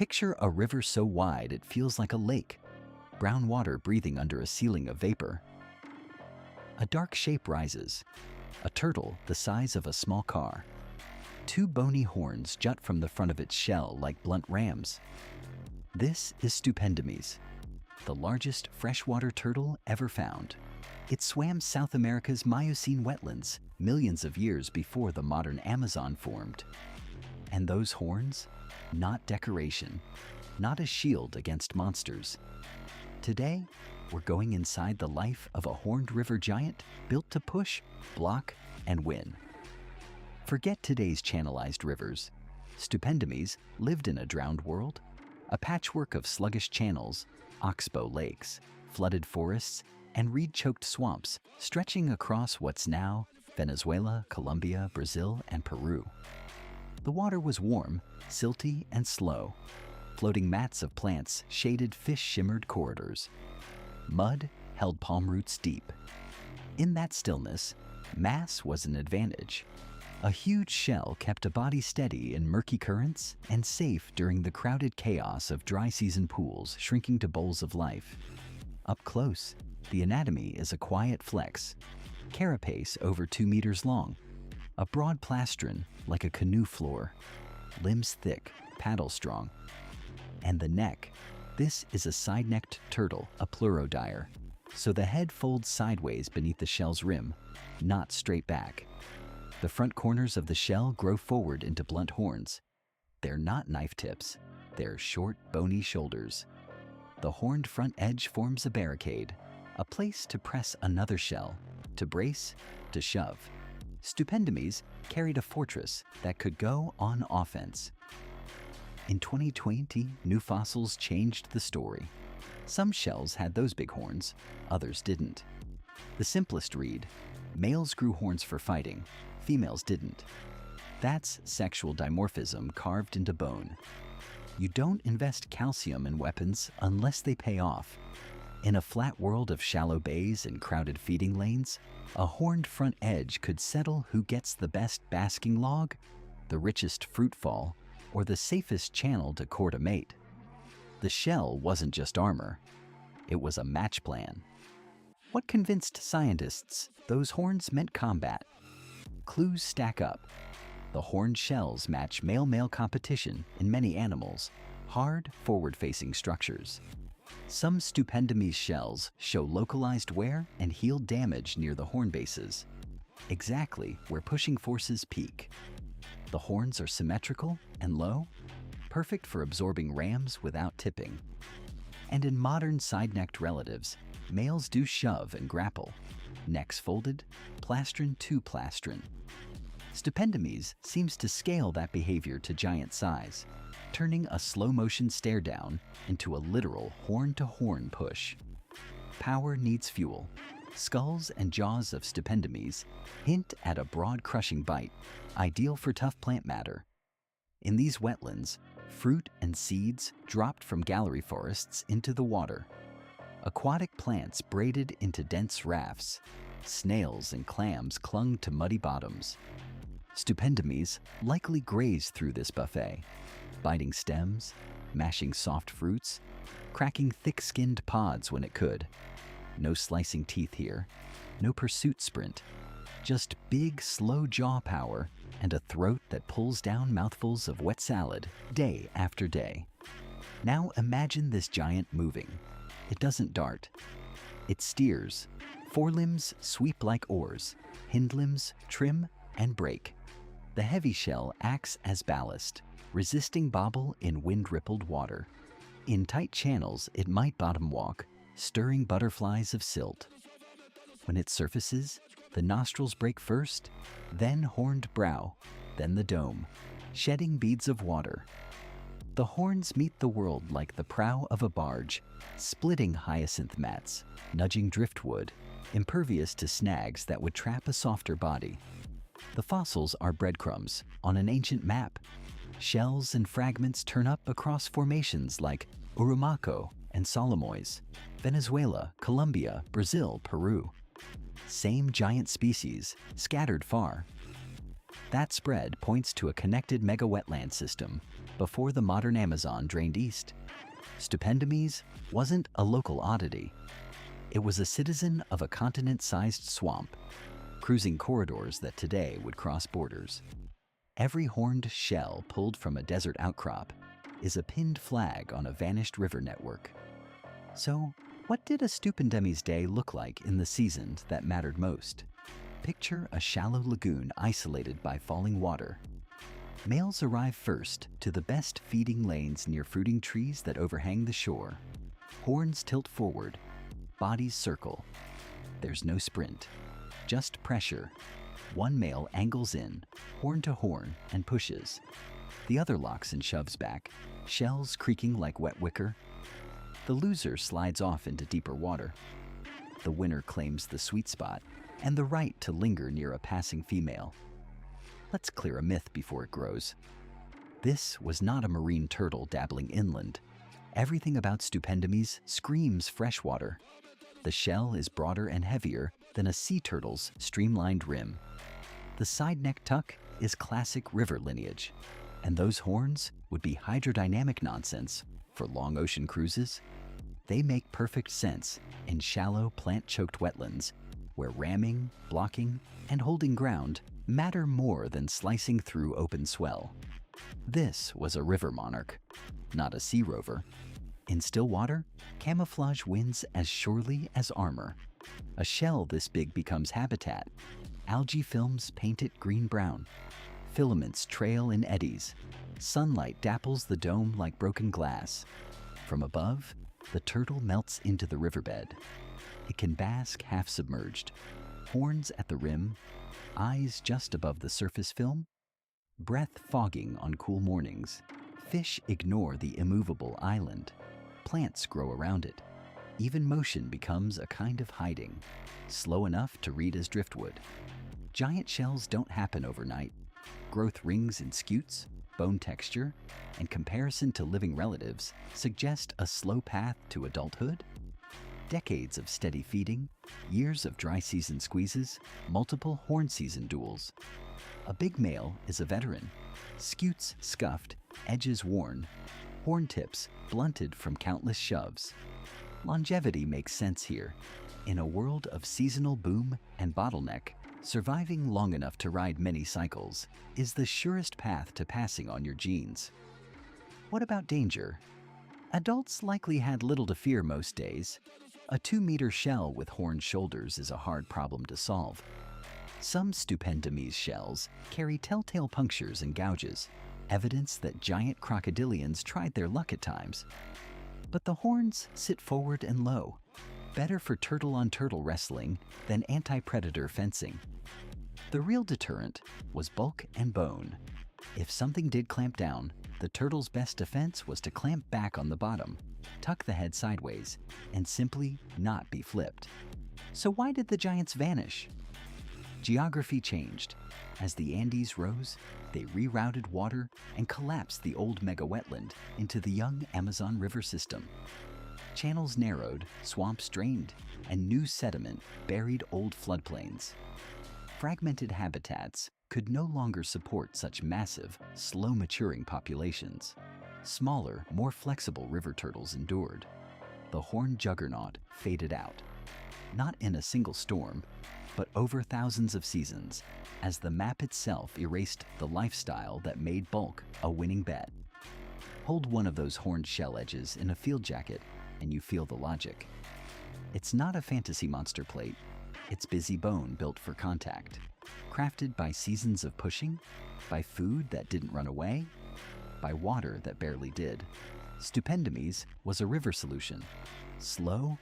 Picture a river so wide it feels like a lake, brown water breathing under a ceiling of vapor. A dark shape rises, a turtle the size of a small car. Two bony horns jut from the front of its shell like blunt rams. This is Stupendemys, the largest freshwater turtle ever found. It swam South America's Miocene wetlands millions of years before the modern Amazon formed. And those horns? Not decoration, not a shield against monsters. Today, we're going inside the life of a horned river giant built to push, block, and win. Forget today's channelized rivers. Stupendemys lived in a drowned world, a patchwork of sluggish channels, oxbow lakes, flooded forests, and reed-choked swamps stretching across what's now Venezuela, Colombia, Brazil, and Peru. The water was warm, silty, and slow. Floating mats of plants shaded fish-shimmered corridors. Mud held palm roots deep. In that stillness, mass was an advantage. A huge shell kept a body steady in murky currents and safe during the crowded chaos of dry season pools shrinking to bowls of life. Up close, the anatomy is a quiet flex. Carapace over 2 meters long. A broad plastron like a canoe floor. Limbs thick, paddle strong. And the neck. This is a side-necked turtle, a pleurodire. So the head folds sideways beneath the shell's rim, not straight back. The front corners of the shell grow forward into blunt horns. They're not knife tips, they're short, bony shoulders. The horned front edge forms a barricade, a place to press another shell, to brace, to shove. Stupendemys carried a fortress that could go on offense. In 2020, new fossils changed the story. Some shells had those big horns, others didn't. The simplest read, males grew horns for fighting, females didn't. That's sexual dimorphism carved into bone. You don't invest calcium in weapons unless they pay off. In a flat world of shallow bays and crowded feeding lanes, a horned front edge could settle who gets the best basking log, the richest fruit fall, or the safest channel to court a mate. The shell wasn't just armor, it was a match plan. What convinced scientists those horns meant combat? Clues stack up. The horned shells match male-male competition in many animals, hard, forward-facing structures. Some Stupendemys shells show localized wear and healed damage near the horn bases, exactly where pushing forces peak. The horns are symmetrical and low, perfect for absorbing rams without tipping. And in modern side-necked relatives, males do shove and grapple, necks folded, plastron to plastron. Stupendemys seems to scale that behavior to giant size, turning a slow-motion stare-down into a literal horn-to-horn push. Power needs fuel. Skulls and jaws of Stupendemys hint at a broad crushing bite, ideal for tough plant matter. In these wetlands, fruit and seeds dropped from gallery forests into the water. Aquatic plants braided into dense rafts. Snails and clams clung to muddy bottoms. Stupendemys likely grazed through this buffet, biting stems, mashing soft fruits, cracking thick-skinned pods when it could. No slicing teeth here, no pursuit sprint, just big, slow jaw power and a throat that pulls down mouthfuls of wet salad day after day. Now imagine this giant moving. It doesn't dart. It steers. Forelimbs sweep like oars, hindlimbs trim and break. The heavy shell acts as ballast, resisting bobble in wind-rippled water. In tight channels, it might bottom walk, stirring butterflies of silt. When it surfaces, the nostrils break first, then horned brow, then the dome, shedding beads of water. The horns meet the world like the prow of a barge, splitting hyacinth mats, nudging driftwood, impervious to snags that would trap a softer body. The fossils are breadcrumbs on an ancient map. Shells and fragments turn up across formations like Urumaco and Solomois, Venezuela, Colombia, Brazil, Peru. Same giant species, scattered far. That spread points to a connected mega-wetland system before the modern Amazon drained east. Stupendemys wasn't a local oddity. It was a citizen of a continent-sized swamp, cruising corridors that today would cross borders. Every horned shell pulled from a desert outcrop is a pinned flag on a vanished river network. So, what did a Stupendemys day look like in the seasons that mattered most? Picture a shallow lagoon isolated by falling water. Males arrive first to the best feeding lanes near fruiting trees that overhang the shore. Horns tilt forward, bodies circle. There's no sprint, just pressure. One male angles in, horn to horn, and pushes. The other locks and shoves back, shells creaking like wet wicker. The loser slides off into deeper water. The winner claims the sweet spot and the right to linger near a passing female. Let's clear a myth before it grows. This was not a marine turtle dabbling inland. Everything about Stupendemys screams freshwater. The shell is broader and heavier than a sea turtle's streamlined rim. The side neck tuck is classic river lineage, and those horns would be hydrodynamic nonsense for long ocean cruises. They make perfect sense in shallow, plant-choked wetlands where ramming, blocking, and holding ground matter more than slicing through open swell. This was a river monarch, not a sea rover. In still water, camouflage wins as surely as armor. A shell this big becomes habitat. Algae films paint it green-brown. Filaments trail in eddies. Sunlight dapples the dome like broken glass. From above, the turtle melts into the riverbed. It can bask half-submerged. Horns at the rim, eyes just above the surface film. Breath fogging on cool mornings. Fish ignore the immovable island. Plants grow around it. Even motion becomes a kind of hiding, slow enough to read as driftwood. Giant shells don't happen overnight. Growth rings in scutes, bone texture, and comparison to living relatives suggest a slow path to adulthood. Decades of steady feeding, years of dry season squeezes, multiple horn season duels. A big male is a veteran, scutes scuffed, edges worn, horn tips blunted from countless shoves. Longevity makes sense here. In a world of seasonal boom and bottleneck, surviving long enough to ride many cycles is the surest path to passing on your genes. What about danger? Adults likely had little to fear most days. A 2-meter shell with horned shoulders is a hard problem to solve. Some Stupendemys shells carry telltale punctures and gouges, evidence that giant crocodilians tried their luck at times. But the horns sit forward and low, better for turtle-on-turtle wrestling than anti-predator fencing. The real deterrent was bulk and bone. If something did clamp down, the turtle's best defense was to clamp back on the bottom, tuck the head sideways, and simply not be flipped. So why did the giants vanish? Geography changed. As the Andes rose, they rerouted water and collapsed the old mega-wetland into the young Amazon River system. Channels narrowed, swamps drained, and new sediment buried old floodplains. Fragmented habitats could no longer support such massive, slow-maturing populations. Smaller, more flexible river turtles endured. The horned juggernaut faded out. Not in a single storm, but over thousands of seasons, as the map itself erased the lifestyle that made bulk a winning bet. Hold one of those horned shell edges in a field jacket, and you feel the logic. It's not a fantasy monster plate. It's busy bone built for contact, crafted by seasons of pushing, by food that didn't run away, by water that barely did. Stupendemys was a river solution. Slow,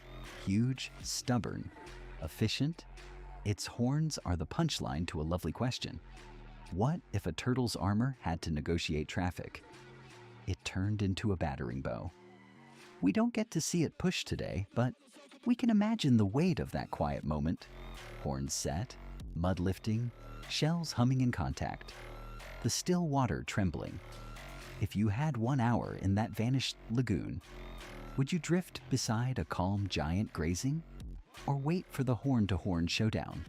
huge, stubborn, efficient. Its horns are the punchline to a lovely question. What if a turtle's armor had to negotiate traffic? It turned into a battering bow. We don't get to see it push today, but we can imagine the weight of that quiet moment. Horns set, mud lifting, shells humming in contact, the still water trembling. If you had 1 hour in that vanished lagoon, would you drift beside a calm giant grazing? Or wait for the horn-to-horn showdown?